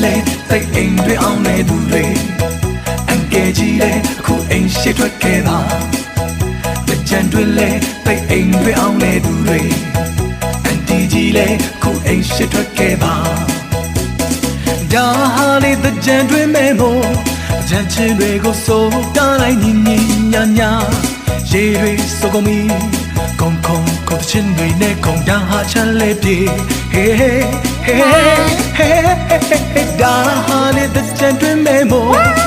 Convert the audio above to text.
လေတိတ်အိမ်တွေအောင်နေသူတွေအငယ်ကြီးလေအခုအိမ်ရှိထွက်ခဲ့ပါတကြံတွေလေတိတ်အိမ်တွေအောင်နေသူတွေအန်တီကြီးလေအခုအိမ်ရှိထွက်ခဲ့ပါဒါဟာလေတကြံတွေမဲမို့ကြံချင်တွေကိုစိုးတားလိုက်ညီညီညာညာရေတွေစိုးကုန်ပြီခုံခုံခုံချင်တွေနဲ့ခုံတာဟာချမ်းလေးပြေဟေးဟေးဟေးဟေးဒါဟာလေတကြံတွေမဲမို့